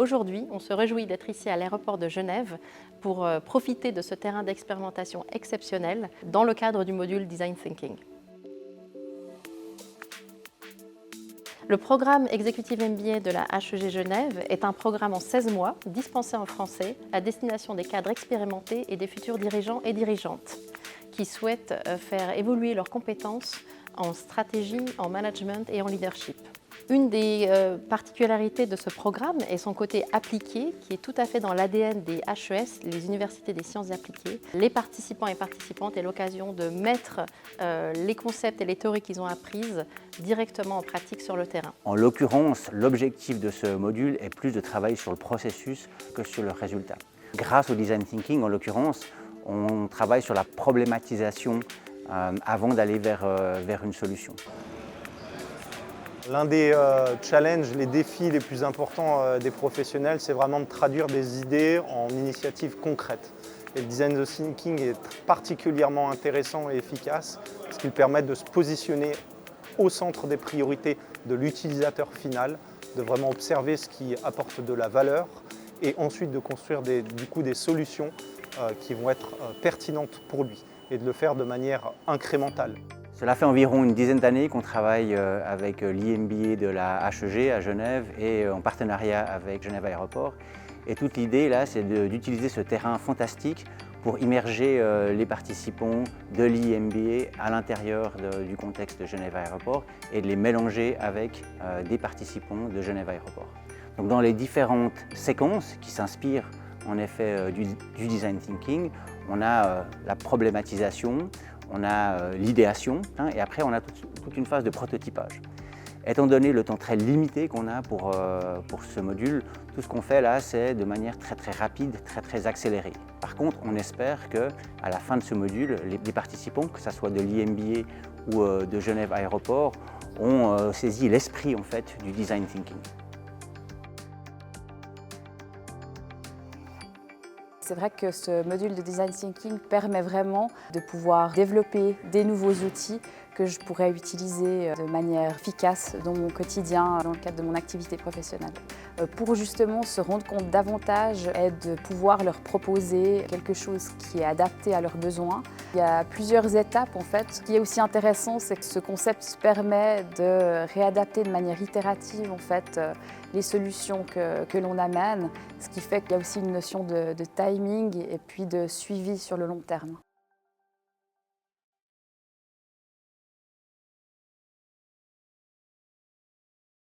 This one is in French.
Aujourd'hui, on se réjouit d'être ici à l'aéroport de Genève pour profiter de ce terrain d'expérimentation exceptionnel dans le cadre du module Design Thinking. Le programme Executive MBA de la HEG Genève est un programme en 16 mois, dispensé en français, à destination des cadres expérimentés et des futurs dirigeants et dirigeantes qui souhaitent faire évoluer leurs compétences en stratégie, en management et en leadership. Une des particularités de ce programme est son côté appliqué, qui est tout à fait dans l'ADN des HES, les universités des sciences appliquées. Les participants et participantes aient l'occasion de mettre les concepts et les théories qu'ils ont apprises directement en pratique sur le terrain. En l'occurrence, l'objectif de ce module est plus de travailler sur le processus que sur le résultat. Grâce au design thinking, en l'occurrence, on travaille sur la problématisation avant d'aller vers une solution. L'un des challenges, les défis les plus importants des professionnels, c'est vraiment de traduire des idées en initiatives concrètes. Et le design thinking est particulièrement intéressant et efficace parce qu'il permet de se positionner au centre des priorités de l'utilisateur final, de vraiment observer ce qui apporte de la valeur et ensuite de construire des solutions qui vont être pertinentes pour lui et de le faire de manière incrémentale. Cela fait environ une dizaine d'années qu'on travaille avec l'IMBA de la HEG à Genève et en partenariat avec Genève Aéroport. Et toute l'idée là, c'est d'utiliser ce terrain fantastique pour immerger les participants de l'IMBA à l'intérieur du contexte de Genève Aéroport et de les mélanger avec des participants de Genève Aéroport. Donc dans les différentes séquences qui s'inspirent en effet du design thinking, on a la problématisation, on a l'idéation et après on a toute une phase de prototypage. Étant donné le temps très limité qu'on a pour ce module, tout ce qu'on fait là, c'est de manière très rapide, très accélérée. Par contre, on espère qu'à la fin de ce module, les participants, que ce soit de l'IMBA ou de Genève Aéroport, ont saisi l'esprit en fait du design thinking. C'est vrai que ce module de design thinking permet vraiment de pouvoir développer des nouveaux outils que je pourrais utiliser de manière efficace dans mon quotidien, dans le cadre de mon activité professionnelle. Pour justement se rendre compte davantage et de pouvoir leur proposer quelque chose qui est adapté à leurs besoins. Il y a plusieurs étapes en fait. Ce qui est aussi intéressant, c'est que ce concept permet de réadapter de manière itérative en fait les solutions que l'on amène, ce qui fait qu'il y a aussi une notion de timing et puis de suivi sur le long terme.